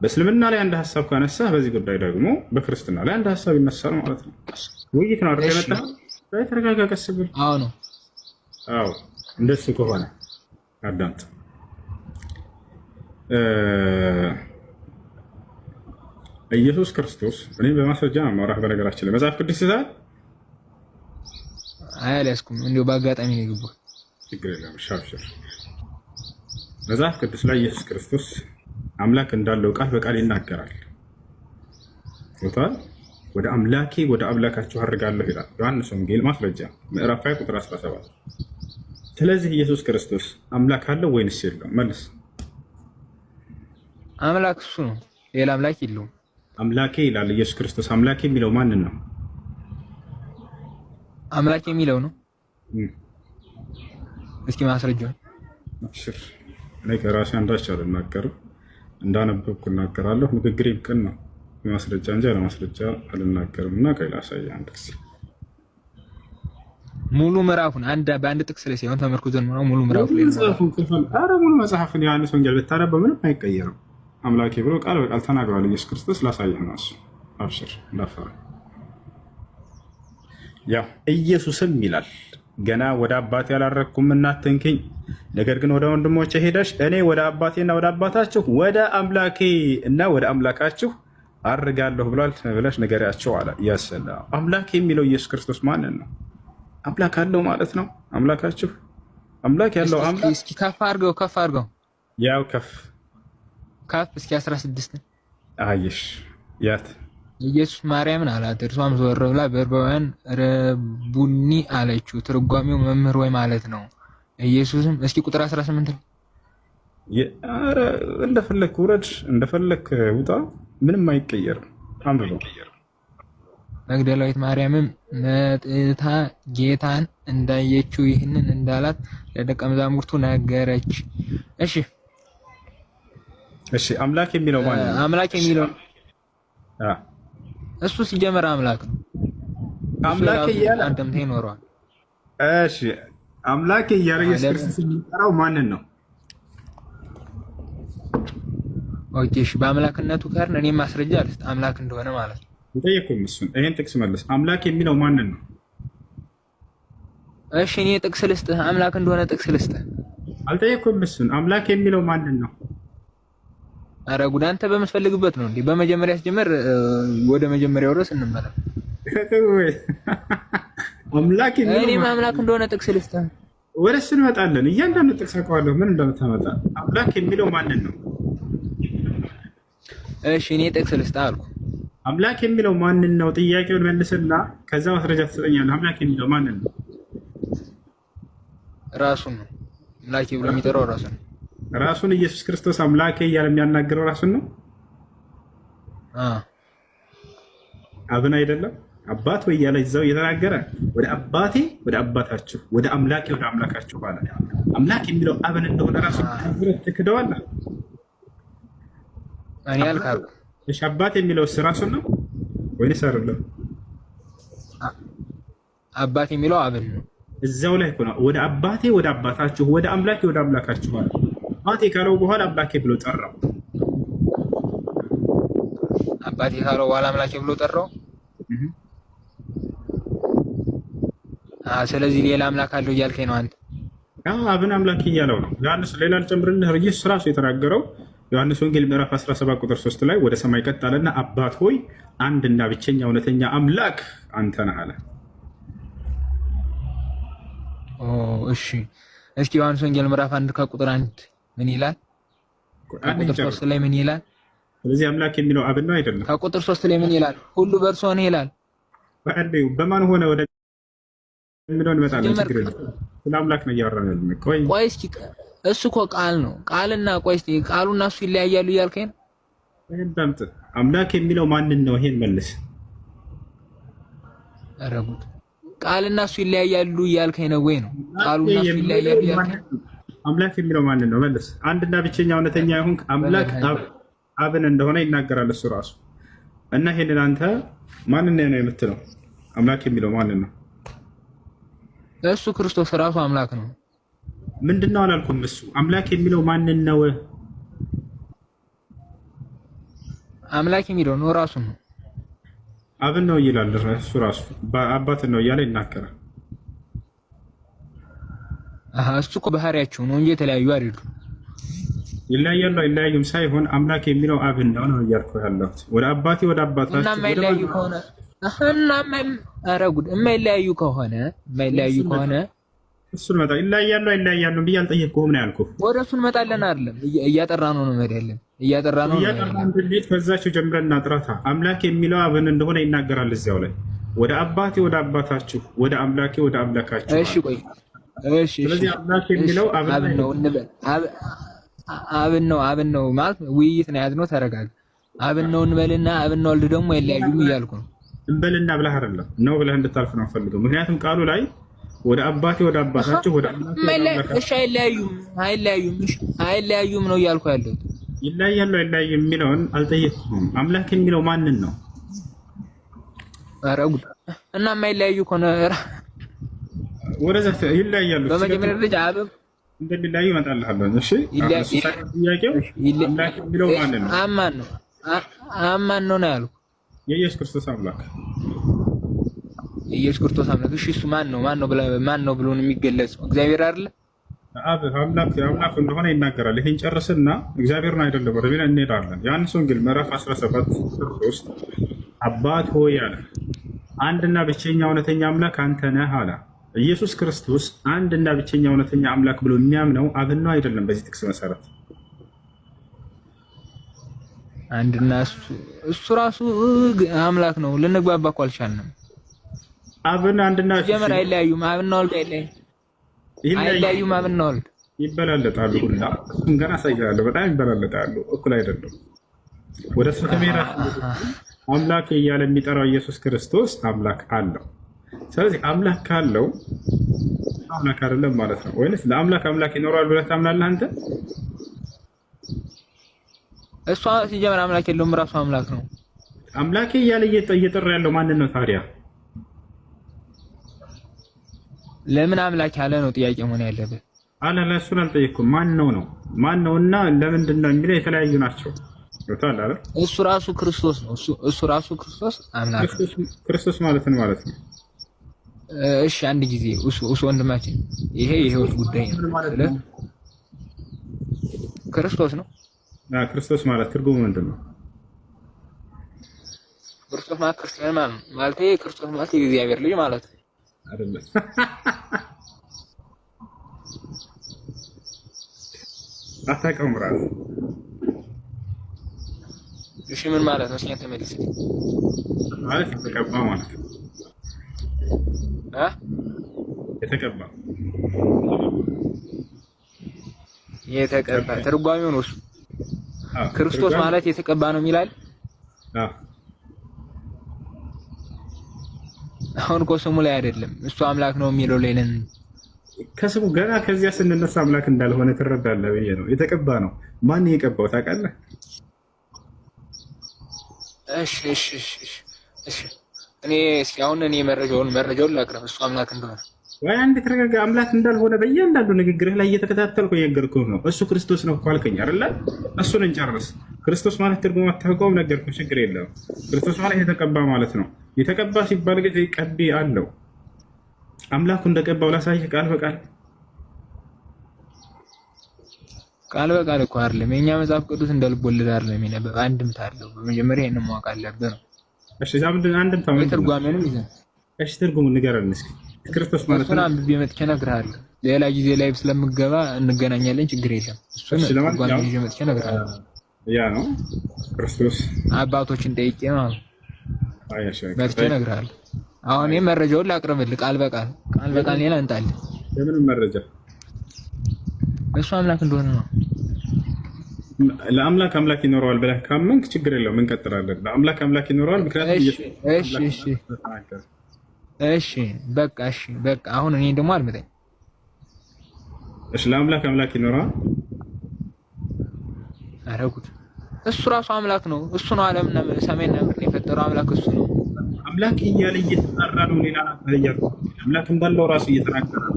በእስልምና ላይ አንድ ሐሳብ ካነሳህ በዚህ ጉዳይ ደግሞ በክርስትና ላይ አንድ ሐሳብ ይነሳል ማለት ነው ውይይት ነው አይደል የመጣው ተረጋጋ ቀስ ብል አዎ ነው አዎ እንደሱ ከሆነ አዳምጥ ኢየሱስ ክርስቶስ እኔ በማስረጃ ማውራት በነገራችን ላይ መጽሐፍ ቅዱስ ይዛል አያለስኩም እንዴው በአጋጣሚ ነው ይገባው ችግር የለም ሻብሽር መጽሐፍ ቅዱስ ላይ ኢየሱስ ክርስቶስ አምላክ እንዳለው ቃል በቃል ይናገራል ወደ አምላኬ ወደ አምላካችሁ አድርጋለሁ ይላል ዮሐንስ ወንጌል ማስረጃ ምዕራፍ 5 ቁጥር 17 ስለዚህ ኢየሱስ ክርስቶስ አምላክ አለው ወይንስ የለውም መልስ አምላክ እሱ ነው ሌላ አምላክ የለውም አምላኬ ይላል ኢየሱስ ክርስቶስ አምላኬ የሚለው ማንን ነው አምላክ የሚለው ነው እስኪ ማስረጃው እሺ እኔ ከራሴ አንዳች አልናገርም እንዳነበብኩ እናገራለሁ ንግግሬም ቅን ነው ማስረጃ እንጂ አለማስረጃ አልናገርምና ቀይላ ሳይ አንድ ጊዜ ሙሉ ምዕራፉን በአንድ ጥቅስ ላይ ሳይሆን ተመርኩዘን ነው ሙሉ ምዕራፉ ላይ ሙሉ መጽሐፍን ዮሐንስ ወንጌል ብታነበው ምንም አይቀየርም አምላኬ ብሎ ቃል በቃል ተናግሯል ኢየሱስ ክርስቶስ ላሳየህ ነው እሱ አብሽር እንዳፈራ ያ ኢየሱስም ይላል ገና ወደ አባቴ ያላረኩም እናትንከኝ ነገር ግን ወደ ወንድሞቼ ሄደሽ እኔ ወደ አባቴና ወደ አባታችሁ ወደ አምላኬ እና ወደ አምላካችሁ አርጋለሁ ብሏል ብለሽ ንገሪያቸው አለ ያሰላ አምላኬ የሚለው ኢየሱስ ክርስቶስ ማንን ነው አምላክ አለው ማለት ነው አምላካችሁ አምላክ ያለው አምላክ እስኪ ከፍ አድርገው ያው ከፍ እስኪ 16 አይሽ ያት ኢየሱስ ማርያምን አላት እርሷም ዞር ብላ በርባውያን ረቡኒ አለችው ትርጓሜው መምህር ወይ ማለት ነው ኢየሱስም እስኪ ቁጥር 18 ኧረ እንደፈለክ ውረድ እንደፈለክ ውጣ ምንም አይቀየርም አንብበው መግደላዊት ማርያምም መጥታ ጌታን እንዳየችው ይህንን እንዳላት ለደቀ መዛሙርቱ ነገረች እሺ አምላክ የሚለው ማለት ነው አምላክ የሚለው እሱ ሲጀመር አምላክ ነው አምላክ እያለ አንተም ተይኖረዋል እሺ አምላክ እያለ ኢየሱስ ክርስቶስ የሚጠራው ማንን ነው ኦኬ እሺ በአምላክነቱ ካርን እኔ ማስረጃ አልስጥ አምላክ እንደሆነ ማለት ነው ይጠይቁም እሱን ይሄን ጥቅስ መልስ አምላክ የሚለው ማንን ነው እሺ እኔ ጥቅስ ልስጥህ፣ አምላክ እንደሆነ ጥቅስ ልስጥህ። አልጠየኩም። እሱን አምላክ የሚለው ማንን ነው? ኧረ ጉድ! አንተ በምትፈልግበት ነው እንዴ? በመጀመሪያ ሲጀመር ወደ መጀመሪያው ርዕስ እንመለስ። አምላክ የሚለው እኔ አምላክ እንደሆነ ጥቅስ ልስጥህ። ወደ እሱ እንመጣለን። እያንዳንዱ ጥቅስ አውቀዋለሁ ምን እንደምታመጣ። አምላክ የሚለው ማንን ነው? እሺ እኔ ጥቅስ ልስጥህ አልኩ። አምላክ የሚለው ማንን ነው? ጥያቄውን መልስና ከዛ ማስረጃ ትሰጠኛለህ። አምላክ የሚለው ማንን ነው? ራሱን ነው። አምላክ ብሎ የሚጠራው ራሱን ነው። ራሱን ኢየሱስ ክርስቶስ አምላኬ እያለ የሚያናግረው ራሱን ነው። አብን አይደለም አባት ወይ እያለ እዛው እየተናገረ ወደ አባቴ ወደ አባታችሁ ወደ አምላኬ ወደ አምላካችሁ ባለ አምላክ የሚለው አብን እንደሆነ ራሱን ትክደዋለህ። እኔ አልካልኩም። እሺ አባት የሚለው ራሱን ነው ወይስ አይደለም? አባት የሚለው አብን ነው። እዛው ላይ እኮ ነው። ወደ አባቴ ወደ አባታችሁ ወደ አምላኬ ወደ አምላካችሁ ባለ አባቴ ካለው በኋላ አምላኬ ብሎ ጠራው። አባቴ ካለው በኋላ አምላኬ ብሎ ጠራው። ስለዚህ ሌላ አምላክ አለው እያልከኝ ነው አንተ? አብን አምላክ እያለው ነው። ዮሐንስ ሌላ ልጨምርልህ። ኢየሱስ ራሱ የተናገረው ዮሐንስ ወንጌል ምዕራፍ 17 ቁጥር 3 ላይ ወደ ሰማይ ቀጥ አለና አባት ሆይ አንድና ብቸኛ እውነተኛ አምላክ አንተ ነህ አለ። እሺ እስኪ ዮሐንስ ወንጌል ምዕራፍ 1 ከቁጥር 1 ምን ይላል? ከቁጥር 3 ላይ ምን ይላል? ስለዚህ አምላክ የሚለው አብ ነው አይደለም? ከቁጥር 3 ላይ ምን ይላል? ሁሉ በእርሱ ሆነ ይላል። በማን ሆነ ወደ የሚለው እንመጣለን። ችግር የለም። ስለ አምላክ ነው እያወራን ያለነው። ቆይ እስኪ እሱ እኮ ቃል ነው። ቃልና ቆይ እስኪ ቃሉና እሱ ይለያያሉ እያልከኝ ነው? በደምብ አምላክ የሚለው ማንን ነው? ይሄን መልስ። ኧረ ጉድ! ቃልና እሱ ይለያያሉ እያልከኝ ነው ወይ ነው? ቃሉና እሱ ይለያያሉ እያልከኝ አምላክ የሚለው ማንን ነው? መልስ። አንድና ብቸኛ እውነተኛ ይሁን አምላክ አብን እንደሆነ ይናገራል እሱ ራሱ። እና ይሄንን አንተ ማንን ነው የምትለው? አምላክ የሚለው ማንን ነው? እሱ ክርስቶስ ራሱ አምላክ ነው። ምንድነው አላልኩም? እሱ አምላክ የሚለው ማንን ነው? አምላክ የሚለው ነው ራሱ ነው። አብን ነው ይላል እሱ ራሱ። አባት ነው እያለ ይናገራል። እሱ እኮ ባህሪያቸው ነው እንጂ የተለያዩ አይደሉም። ይለያያሉ አይለያዩም ሳይሆን አምላክ የሚለው አብን ነው ነው እያልኩ ያለሁት። ወደ አባቴ ወደ አባታችሁ እና የማይለያዩ ከሆነ ኧረ ጉድ! የማይለያዩ ከሆነ እሱን መጣ ይለያያሉ አይለያያሉ ብዬ አልጠየቅኩህም ነው ያልኩህ። ወደ እሱ እንመጣለን አይደለም? እያጠራነው ነው መድያለን እያጠራነው እንዴት ከዛችሁ ጀምረን እናጥራታ። አምላክ የሚለው አብን እንደሆነ ይናገራል እዚያው ላይ። ወደ አባቴ ወደ አባታችሁ ወደ አምላኬ ወደ አምላካችሁ። እሺ ቆይ እሺ። ስለዚህ አምላክ የሚለው አብን ነው እንበል። አብን ነው ማለት ውይይት ነው ያዝነው። ተረጋጋ። አብን ነው እንበልና አብን ነው ወልድ ደግሞ አይለያዩም እያልኩ ነው። እንበልና ብለህ አይደለም ነው ብለህ እንድታልፍ ነው ፈልገው። ምክንያቱም ቃሉ ላይ ወደ አባቴ ወደ አባታችሁ ወደ አምላኬ። እሺ አይለያዩም ነው እያልኩ ያለሁት። ይለያያሉ አይለያዩም የሚለውን አልጠየቅኩም። አምላክ የሚለው ማንን ነው? ኧረ ጉድ! እና የማይለያዩ ከሆነ ወደዛ ይለያያሉ። በመጀመሪያ ደረጃ አብ እንደሚለያዩ እመጣልሃለሁ። እሺ ጥያቄው አምላክ የሚለው ማንን ነው? አማን ነው ያልኩ። የኢየሱስ ክርስቶስ አምላክ ኢየሱስ ክርስቶስ አምላክ። እሺ እሱ ማን ነው ብሎ የሚገለጸው? እግዚአብሔር አይደለ? አብ አምላክ እንደሆነ ይናገራል። ይሄን ጨርስና እግዚአብሔርን አይደለም ወደ ቢና እንሄዳለን። ዮሐንስ ወንጌል ምዕራፍ 17 ቁጥር 3 አባት ሆይ አለ አንድና ብቸኛ እውነተኛ አምላክ አንተ ነህ አለ። ኢየሱስ ክርስቶስ አንድና ብቸኛ እውነተኛ አምላክ ብሎ የሚያምነው አብን ነው አይደለም? በዚህ ጥቅስ መሰረት አንድና እሱ ራሱ አምላክ ነው። ልንግባባ እኮ አልቻልንም። አብን አንድና ጀመር አይለያዩም። አብና ወልድ አይለያዩም። አብና ወልድ ይበላለጣሉ። ሁላ እሱን ገና አሳያለሁ። በጣም ይበላለጣሉ። እኩል አይደለም። ወደ እሱ ከመሄዳ አምላክ እያለ የሚጠራው ኢየሱስ ክርስቶስ አምላክ አለው። ስለዚህ አምላክ ካለው አምላክ አይደለም ማለት ነው ወይስ ለአምላክ አምላክ ይኖራል ብለህ ታምናለህ አንተ? እሷ ሲጀመር አምላክ የለውም፣ ራሱ አምላክ ነው። አምላኬ እያለ እየጠራ ያለው ማንን ነው ታዲያ? ለምን አምላክ ያለ ነው ጥያቄ መሆን ያለበት። እሱን አልጠየኩም። ማን ነውና ለምንድን ነው የሚለው የተለያዩ ናቸው። ወጣላ አይደል? እሱ ራሱ ክርስቶስ ነው። እሱ ራሱ ክርስቶስ አምላክ ነው። ክርስቶስ ማለት ነው እሺ አንድ ጊዜ እሱ ወንድማችን ይሄ የህይወት ጉዳይ ነው። ክርስቶስ ነው። ክርስቶስ ማለት ትርጉሙ ምንድን ነው? ክርስቶስ ማለት ክርስቲያን ማለት ክርስቶስ ማለት የእግዚአብሔር ልጅ ማለት ነው አይደለም? አታውቀውም ራሱ። እሺ ምን ማለት ነው? እስኪ አንተ መልስልኝ። ማለት የተቀባ ማለት ነው። የተቀባ ትርጓሜው ነው እሱ። ክርስቶስ ማለት የተቀባ ነው የሚላል። አሁን እኮ ስሙ ላይ አይደለም እሱ አምላክ ነው የሚለው ላይ ነን። ከስሙ ገና ከዚያ ስንነሳ አምላክ እንዳልሆነ ትረዳለህ ብዬ ነው። የተቀባ ነው። ማን የቀባው ታውቃለህ? እሺ እኔ እስኪ አሁን መረጃውን ላቅርብ እሱ አምላክ እንደሆነ ወይ አንድ ተረጋጋ። አምላክ እንዳልሆነ በእያንዳንዱ ንግግርህ ላይ እየተከታተልኩ እየነገርኩህ ነው። እሱ ክርስቶስ ነው እኮ አልከኝ አይደለ? እሱን እንጨርስ። ክርስቶስ ማለት ትርጉም አታውቀውም፣ ነገርኩህ። ችግር የለውም። ክርስቶስ ማለት የተቀባ ማለት ነው። የተቀባ ሲባል ጊዜ ቀቢ አለው። አምላኩ እንደቀባው ላሳይህ ቃል በቃል እኮ አይደለም። የኛ መጽሐፍ ቅዱስ እንደ ልብ ወለድ አይደለም የሚነበብ አንድምታ አለው። በመጀመሪያ ይሄንን ማወቅ አለብህ ነው። እሺ ዛምድን አንድምታ ማለት ትርጓሜንም ይዘን እሺ ትርጉሙን ንገረን እስኪ። ክርስቶስ ማለት ነው አንብቤ መጥቼ እነግርሃለሁ። ሌላ ጊዜ ላይ ስለምገባ እንገናኛለን፣ ችግር የለም። እሱን ትርጓሜ ይዤ መጥቼ እነግርሃለሁ። ያ ነው ክርስቶስ አባቶችን ጠይቄ ማለት መጥቼ እነግርሃለሁ። አሁን እኔ መረጃውን ላቅርብልህ ቃል በቃል ሌላ እንጣልህ። የምን መረጃ? እሱ አምላክ እንደሆነ ነው። ለአምላክ አምላክ ይኖረዋል ብለህ ካመንክ ችግር የለውም፣ እንቀጥላለን። ለአምላክ አምላክ ይኖረዋል ምክንያቱም እሺ በቃ አሁን እኔ ደግሞ አልመጣኝ። እሺ ለአምላክ አምላክ ይኖረዋል። ኧረ ጉድ! እሱ ራሱ አምላክ ነው። እሱ ነው ዓለምና ሰማይና ምድርን የፈጠረው አምላክ እሱ ነው። አምላክ እያለ እየተጣራ ነው። ሌላ ነገር አምላክ እንዳለው ራሱ እየተናገረ ነው።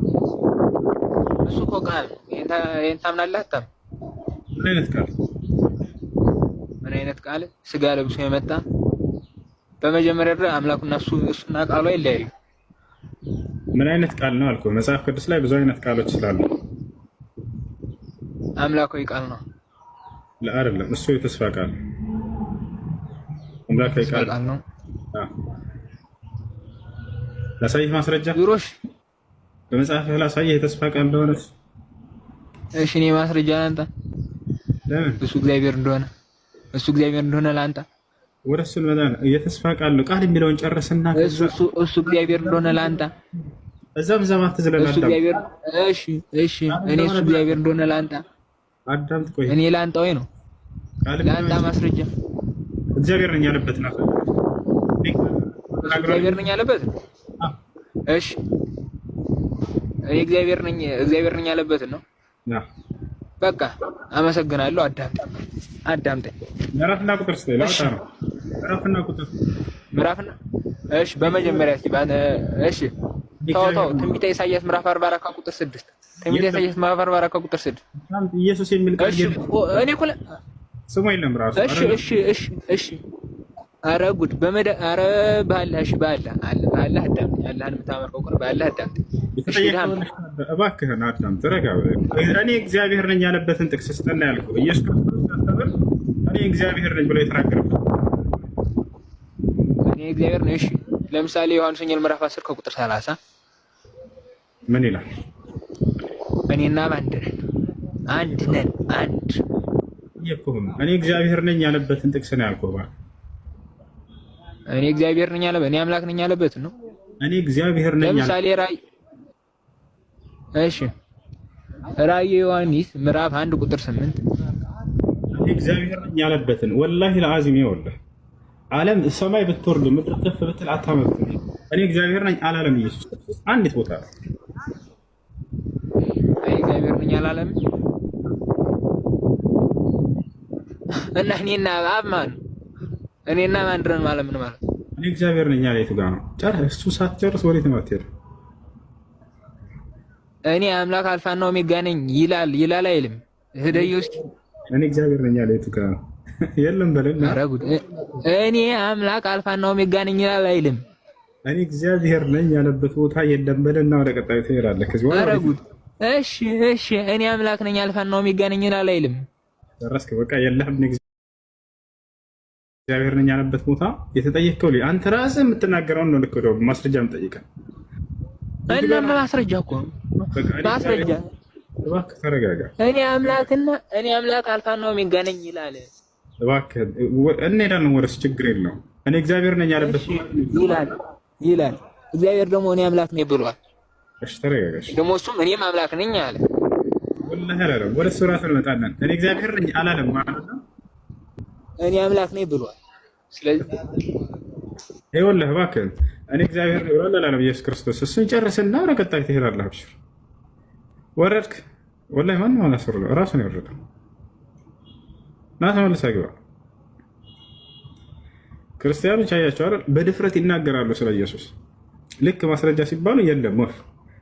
እሱ እኮ ቃል ይሄን ታምናለህ አታምንም? ምን አይነት ቃል? ስጋ ለብሶ የመጣ በመጀመሪያ ደረጃ አምላኩና እሱና ቃሉ አይለያዩ። ምን አይነት ቃል ነው አልኩህ? መጽሐፍ ቅዱስ ላይ ብዙ አይነት ቃሎች ስላሉ አምላካዊ ቃል ነው አይደለም። እሱ የተስፋ ቃል አምላካዊ ቃል ነው። ላሳይህ ማስረጃ ዙሮሽ በመጽሐፍህ ላሳይህ የተስፋ ቃል እንደሆነ። እሺ እኔ ማስረጃ ላንተ። ለምን? እሱ እግዚአብሔር እንደሆነ ላንተ ወደ እሱ እንመጣለን። የተስፋ ቃል ነው። ቃል የሚለውን ጨርስና እሱ እግዚአብሔር እንደሆነ ላንተ እዛም አትዝለል። እሱ እግዚአብሔር እሺ እኔ እሱ እግዚአብሔር እንደሆነ ላንተ አዳምጥ። ቆይ እኔ ላንተው ነው ላንተ ማስረጃ እግዚአብሔር ነኝ ያለበት ነው። እግዚአብሔር ነኝ ያለበት እሺ እኔ እግዚአብሔር ነኝ ያለበት ነው። በቃ አመሰግናለሁ። አዳምጠኝ። ምዕራፍና ቁጥር ስለላውጣ ነው። ምዕራፍና እሺ በመጀመሪያ እስኪ እሺ ታውታው ትንቢተ ኢሳይያስ ምዕራፍ 44 ቁጥር 6 ትንቢተ ኢሳይያስ ምዕራፍ 44 ቁጥር 6 ኢየሱስ የሚል ቃል እኔ እኮ ስሙ የለም ራሱ። እሺ ኧረ ጉድ ኧረ ባላህ ባላህ አዳምጠኝ። አላህን የምታመልከው እኮ ባላህ አዳምጠኝ። እባክህን አዳምጥ፣ ተረጋ። እኔ እግዚአብሔር ነኝ ያለበትን ጥቅስ ስጠና ያልኩህ ኢየሱስ ክርስቶስ ያስተምር እኔ እግዚአብሔር ነኝ ብሎ የተናገረበት እኔ እግዚአብሔር ነኝ። እሺ ለምሳሌ ዮሐንስ ወንጌል ምዕራፍ 10 ከቁጥር 30 ምን ይላል? እኔና አንድ ነን። እኔ እግዚአብሔር ነኝ ያለበትን ጥቅስ ነው ያልኩህ። እኔ እግዚአብሔር ነኝ ያለበት እኔ አምላክ ነኝ ያለበት ነው። እኔ እግዚአብሔር ነኝ ለምሳሌ ራእይ ዮሐንስ ምዕራፍ 1 ቁጥር 8 እኔ እግዚአብሔር ነኝ ያለበትን ወላሂ ለአዚም ይወልህ ዓለም ሰማይ ብትወርድ ምድር ከፍ ብትል አታመልክም። እኔ እግዚአብሔር ነኝ አላለም ኢየሱስ ክርስቶስ አንዲት ቦታ ነው። እኔ እግዚአብሔር ነኝ አላለም እና እኔና አብ ማን እኔና ማን ድረን ማለት ምን ማለት? እኔ እግዚአብሔር ነኝ ያለ የቱ ጋር ነው? እሱ ሳትጨርስ ወዴት ነው የምትሄድ? እኔ አምላክ አልፋና ኦሜጋ ነኝ ይላል አይልም? ህደዩ እስኪ እኔ እግዚአብሔር ነኝ ያለ የቱ ጋር ነው? የለም በለና። ኧረ ጉድ! እኔ አምላክ አልፋና ኦሜጋ ነኝ ይላል አይልም? እኔ እግዚአብሔር ነኝ ያለበት ቦታ የለም በልና ወደ ቀጣዩ ትሄዳለህ። ከዚህ በኋላ እሺ እኔ አምላክ ነኝ አልፋና ኦሜጋ ነኝ አይልም። ደረስክ? በቃ የለህም። እግዚአብሔር ነኝ ያለበት ቦታ የተጠየቅከው አንተ ራስህ የምትናገረውን ነው። ልክ ወደ ማስረጃ የምጠይቀህ እና ማስረጃ እኮ ማስረጃ። እባክህ ተረጋጋ። እኔ አምላክ አልፋና ኦሜጋ ነኝ ይላል። እባክህ እንሄዳለን ወደሱ፣ ችግር የለውም። እኔ እግዚአብሔር ነኝ ያለበት ይላል። እግዚአብሔር ደግሞ እኔ አምላክ ነኝ ብሏል። እሺ ተረጋጋሽ። ደግሞ እሱም እኔም አምላክ ነኝ አለ። ወላሂ አላለም። ወደ እሱ ራሱ እንመጣለን። እኔ እግዚአብሔር ነኝ አላለም ማለት ነው። እኔ አምላክ ነኝ ብሏል። ስለዚህ ይኸውልህ እባክህ እኔ እግዚአብሔር ነኝ ብሏል አላለም ኢየሱስ ክርስቶስ። እሱን ጨርስና ወደ ቀጣይ ትሄዳለህ። አብሽር። ወረድክ? ወላሂ ማንም አላሰሩ ራሱ ነው የወረደው። ና ተመልሰህ ግባ። ክርስቲያኖች አያቸው አይደል? በድፍረት ይናገራሉ ስለ ኢየሱስ። ልክ ማስረጃ ሲባሉ የለም ወፍ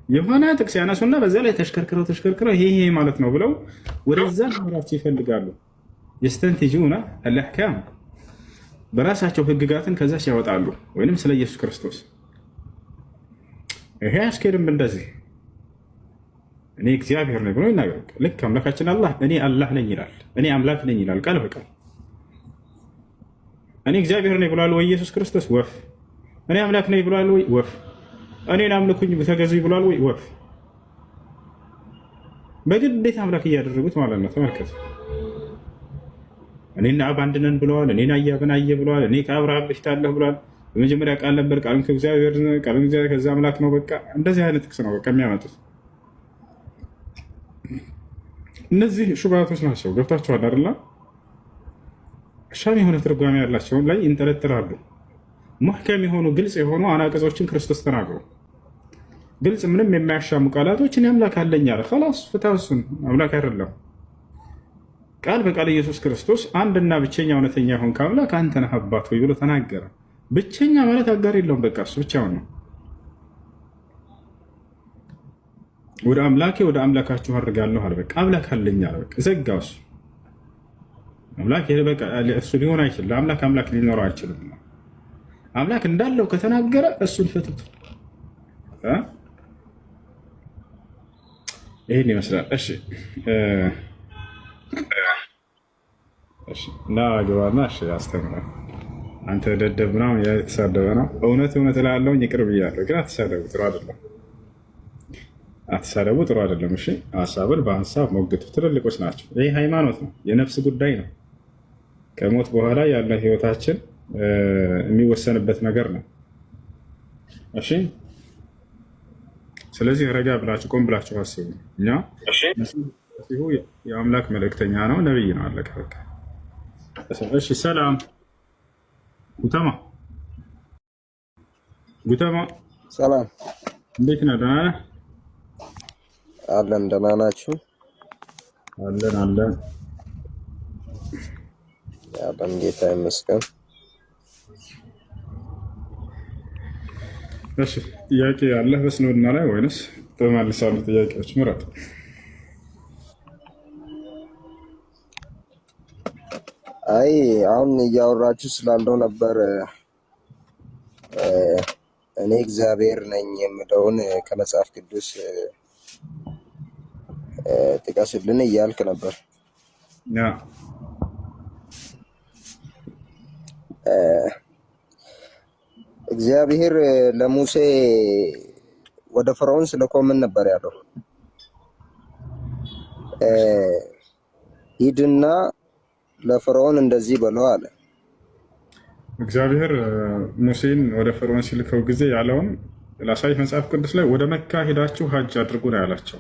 የሆነ ጥቅስ ያነሱና በዛ ላይ ተሽከርክረው ይሄ ማለት ነው ብለው ወደዛ ምራቸው ይፈልጋሉ። የስተንቲጁና አልአህካም በራሳቸው ህግጋትን ከዛ ሲያወጣሉ ወይንም ስለ ኢየሱስ ክርስቶስ። ይሄ አስከድም እንደዚህ እኔ እግዚአብሔር ነኝ ብሎ ይናገራል። ልክ አምላካችን አላህ እኔ አላህ ነኝ ይላል። እኔ አምላክ ነኝ ይላል ቃል በቃል። እኔ እግዚአብሔር ነኝ ብሏል ወይ ኢየሱስ ክርስቶስ? ወፍ። እኔ አምላክ ነኝ ብሏል ወይ? ወፍ። እኔን አምልኩኝ ተገዙኝ ብሏል ወይ? ወፍ። በግዴታ አምላክ እያደረጉት ማለት ነው። ተመልከቱ። እኔና አብ አንድ ነን ብለዋል። እኔና አያብን አየ ብለዋል። እኔ ከአብርሃም በፊት አለሁ ብለዋል። በመጀመሪያ ቃል ነበር፣ ቃልም ከእግዚአብሔር ቃልም እግዚአብሔር ከዛ አምላክ ነው። በቃ እንደዚህ አይነት ጥቅስ ነው በቃ የሚያመጡት። እነዚህ ሹባቶች ናቸው። ገብታችኋል አይደል? ሻም የሆነ ትርጓሜ ያላቸውን ላይ ይንጠለጥላሉ። ሙህከም የሆኑ ግልጽ የሆኑ አናቅጾችን ክርስቶስ ተናግሮ ግልጽ ምንም የማያሻሙ ቃላቶችን አምላክ አለኝ አለ። خلاص ፍታሱን አምላክ አይደለም። ቃል በቃል ኢየሱስ ክርስቶስ አንድና ብቸኛ እውነተኛ የሆን ከአምላክ አንተ ነህ አባት ወይ ብሎ ተናገረ። ብቸኛ ማለት አጋር የለውም። በቃ እሱ ብቻውን ነው። ወደ አምላኬ ወደ አምላካችሁ አድርጋለሁ አለ። በቃ አምላክ አለኝ አለ። በቃ ዘጋው። እሱ አምላክ በቃ እሱ ሊሆን አይችልም። ለአምላክ አምላክ ሊኖረው አይችልም። አምላክ እንዳለው ከተናገረ እሱን ፍቱት። ይሄን ይመስላል። እሺ እና ግባና እሺ አስተምረን። አንተ ደደብ ምናምን የተሳደበ ነው። እውነት እላለሁኝ ይቅር ብያለሁ፣ ግን አትሳደቡ፣ ጥሩ አይደለም። አትሳደቡ፣ ጥሩ አይደለም። እሺ ሀሳብን በሀሳብ ሞግቱ። ትልልቆች ናቸው። ይህ ሃይማኖት ነው፣ የነፍስ ጉዳይ ነው። ከሞት በኋላ ያለ ህይወታችን የሚወሰንበት ነገር ነው። እሺ ስለዚህ ረጋ ብላችሁ ቆም ብላችሁ አስቡ። እኛ መሲሁ የአምላክ መልእክተኛ ነው፣ ነብይ ነው። አለቀ በቃ። እሺ ሰላም ጉተማ ሰላም፣ እንዴት ነህ? ደህና ነህ? አለን። ደህና ናችሁ? አለን። ያለን ጌታ ይመስገን። እሺ ጥያቄ ያለህ በእስልምና ላይ ወይንስ ትመልሳለህ? ጥያቄዎች ምረጥ። አይ አሁን እያወራችሁ ስላለው ነበር። እኔ እግዚአብሔር ነኝ የምለውን ከመጽሐፍ ቅዱስ ጥቀስልን እያልክ ነበር። እግዚአብሔር ለሙሴ ወደ ፈርዖን ስለቆምን ነበር ያለው። ሂድና ለፈርዖን እንደዚህ በለው አለ። እግዚአብሔር ሙሴን ወደ ፈርዖን ሲልከው ጊዜ ያለውን ላሳይ መጽሐፍ ቅዱስ ላይ ወደ መካ ሄዳችሁ ሀጅ አድርጉ ነው ያላቸው።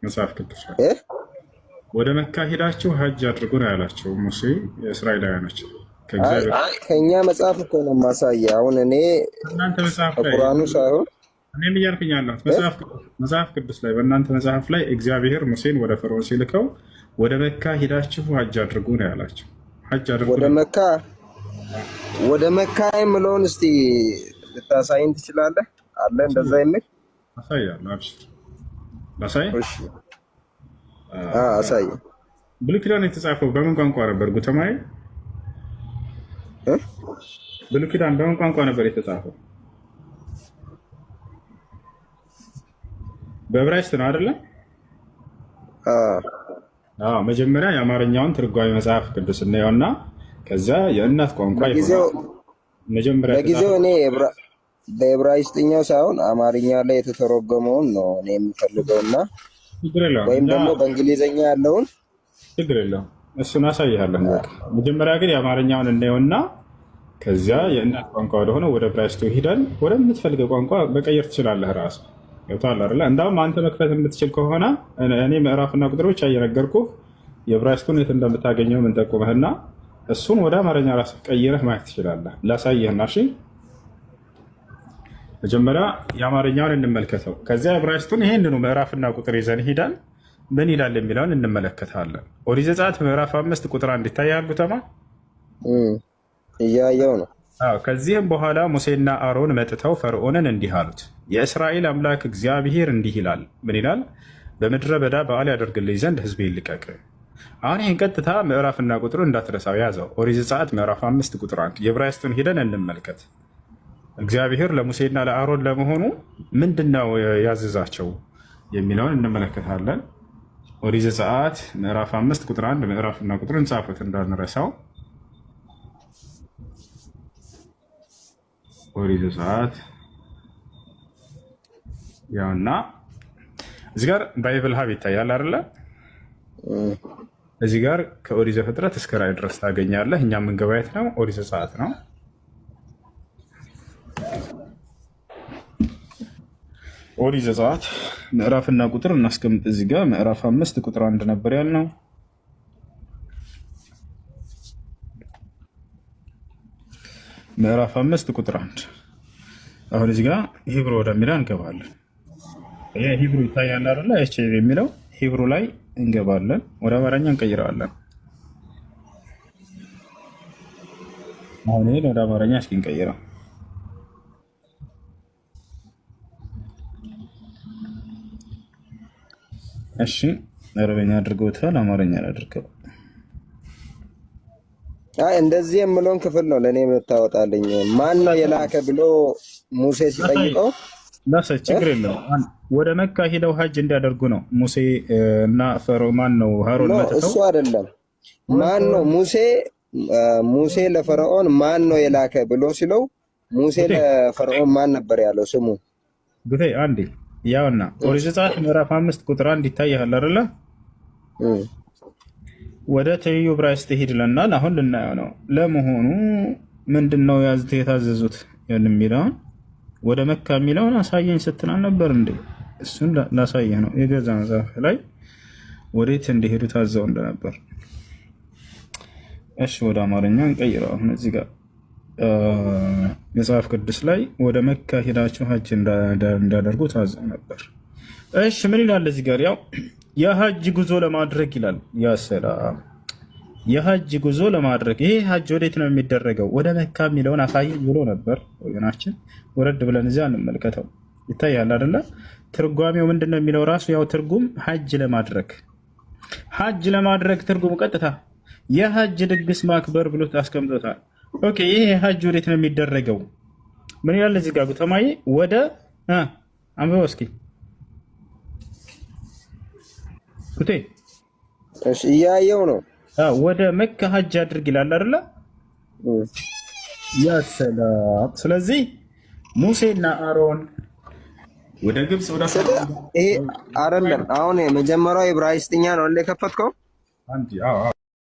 መጽሐፍ ቅዱስ ላይ ወደ መካ ሄዳችሁ ሀጅ አድርጉ ነው ያላቸው ሙሴ የእስራኤላውያኖች። ከኛ መጽሐፍ እኮ ነው ማሳየህ። አሁን እኔ እናንተ መጽሐፍ ላይ ቁርአኑ ሳይሆን እኔም እያልኩኝ ያለሁት መጽሐፍ ቅዱስ ላይ በእናንተ መጽሐፍ ላይ እግዚአብሔር ሙሴን ወደ ፈርዖን ሲልከው ወደ መካ ሄዳችሁ ሀጅ አድርጉ ነው ያላቸው። ሀጅ አድርጉ ወደ መካ የምለውን እስቲ ልታሳይን ትችላለህ? አለ እንደዛ የሚል አሳያለሁ። አብሽር ላሳይ። እሺ አሳይ። ብሉይ ኪዳን የተጻፈው በምን ቋንቋ ነበር ጉተማዬ? ብሉይ ኪዳን በምን ቋንቋ ነበር የተጻፈው? በዕብራይስጥ ነው አይደለ? መጀመሪያ የአማርኛውን ትርጓሜ መጽሐፍ ቅዱስ እናየውና ከዛ የእናት ቋንቋ ለጊዜው እኔ በዕብራይስጥኛው ሳይሆን አማርኛ ላይ የተተረጎመውን ነው እኔ የምፈልገውና ወይም ደግሞ በእንግሊዝኛ ያለውን ችግር የለውም እሱን አሳይሃለሁ። መጀመሪያ ግን የአማርኛውን እናየውና ከዚያ የእናት ቋንቋ ወደሆነ ወደ ዕብራይስጡ ሂደን ወደምትፈልገው ቋንቋ መቀየር ትችላለህ ራሱ ይወጣል አይደል? እንዳውም አንተ መክፈት የምትችል ከሆነ እኔ ምዕራፍና ቁጥር ብቻ እየነገርኩህ የዕብራይስጡን የት እንደምታገኘው ምን ጠቁመህና እሱን ወደ አማርኛ ራስ ቀይረህ ማየት ትችላለህ። ላሳይህና እሺ፣ መጀመሪያ የአማርኛውን እንመልከተው። ከዚያ ዕብራይስጡን ይሄንኑ ምዕራፍና ቁጥር ይዘን ሂደን ምን ይላል የሚለውን እንመለከታለን። ኦሪት ዘጸአት ምዕራፍ 5 ቁጥር 1 ይታያሉ። ተማ እያየው ነው። ከዚህም በኋላ ሙሴና አሮን መጥተው ፈርዖንን እንዲህ አሉት፣ የእስራኤል አምላክ እግዚአብሔር እንዲህ ይላል። ምን ይላል? በምድረ በዳ በዓል ያደርግልኝ ዘንድ ሕዝቤን ልቀቅ። አሁን ይህን ቀጥታ ምዕራፍና ቁጥሩ እንዳትረሳው ያዘው። ኦሪት ዘጸአት ምዕራፍ 5 ቁጥር 1 የዕብራይስጡን ሂደን እንመልከት። እግዚአብሔር ለሙሴና ለአሮን ለመሆኑ ምንድነው ያዘዛቸው የሚለውን እንመለከታለን። ኦሪት ዘጸአት ምዕራፍ 5 ቁጥር 1 ምዕራፍና ቁጥሩን ጻፉት እንዳንረሳው። ኦሪት ዘጸአት ያውና እዚህ ጋር ባይብል ሀብ ይታያል አይደለ? እዚህ ጋር ከኦሪት ዘፍጥረት እስከ ራዕይ ድረስ ታገኛለህ። እኛ የምንገባው የት ነው? ኦሪት ዘጸአት ነው። ኦሪት ዘጸአት ምዕራፍና ቁጥር እናስቀምጥ። እዚህ ጋር ምዕራፍ 5 ቁጥር 1 ነበር ያልነው። ምዕራፍ 5 ቁጥር 1 አሁን እዚህ ጋር ሂብሩ ወደሚለው እንገባለን። ይሄ ሂብሩ ይታያል አይደለ? እቺ የሚለው ሂብሩ ላይ እንገባለን። ወደ አማርኛ እንቀይረዋለን። አሁን ይሄን ወደ አማርኛ እስኪ እንቀይረው። እሺ አረበኛ አድርገውታል፣ አማርኛ አድርገው። እንደዚህ የምለውን ክፍል ነው ለእኔ የምታወጣልኝ። ማን ነው የላከ ብሎ ሙሴ ሲጠይቀው ችግር የለውም። ወደ መካ ሄደው ሀጅ እንዲያደርጉ ነው ሙሴ እና ፈርዖን። ማን ነው ሀሮን መጥተው? እሱ አይደለም። ማን ነው ሙሴ ለፈርዖን ማን ነው የላከ ብሎ ሲለው ሙሴ ለፈርዖን ማን ነበር ያለው ስሙ? ጉቴ አንዴ ያውና ኦሪት ዘጸአት ምዕራፍ 5 ቁጥር 1 ይታያል አይደለ? ወደ ትይዩ ዕብራይስጥ ሄድለናል። አሁን ልናየው ነው። ለመሆኑ ምንድነው የታዘዙት የሚለውን ወደ መካ የሚለውን አሳየኝ ስትናል ነበር እንዴ? እሱን ላሳየህ ነው። የገዛ መጽሐፍ ላይ ወዴት እንደሄዱ ታዘው እንደነበር። እሺ ወደ አማርኛ እንቀይረው። አሁን እዚህ ጋር መጽሐፍ ቅዱስ ላይ ወደ መካ ሄዳችሁ ሀጅ እንዳደርጉ ታዘው ነበር። እሺ ምን ይላል እዚህ ጋር? ያው የሀጅ ጉዞ ለማድረግ ይላል። ያ ሰላም የሀጅ ጉዞ ለማድረግ። ይሄ ሀጅ ወዴት ነው የሚደረገው? ወደ መካ የሚለውን አሳየኝ ብሎ ነበር ወገናችን። ወረድ ብለን እዚያ እንመልከተው። ይታያል አይደለ? ትርጓሜው ምንድን ነው የሚለው ራሱ ያው ትርጉም ሀጅ ለማድረግ ትርጉሙ ቀጥታ የሀጅ ድግስ ማክበር ብሎ አስቀምጦታል። ኦኬ ይሄ ሀጅ ወዴት ነው የሚደረገው? ምን ይላል እዚህ ጋር ጉተማዬ? ወደ አንብበው እስኪ ጉቴ። እሺ እያየው ነው። ወደ መካ ሀጅ አድርግ ይላል አይደለ? ያ ሰላም። ስለዚህ ሙሴና አሮን ወደ ግብጽ ወደ ይሄ አይደለም። አሁን መጀመሪያው ዕብራይስጥኛ ነው እንደ ከፈትከው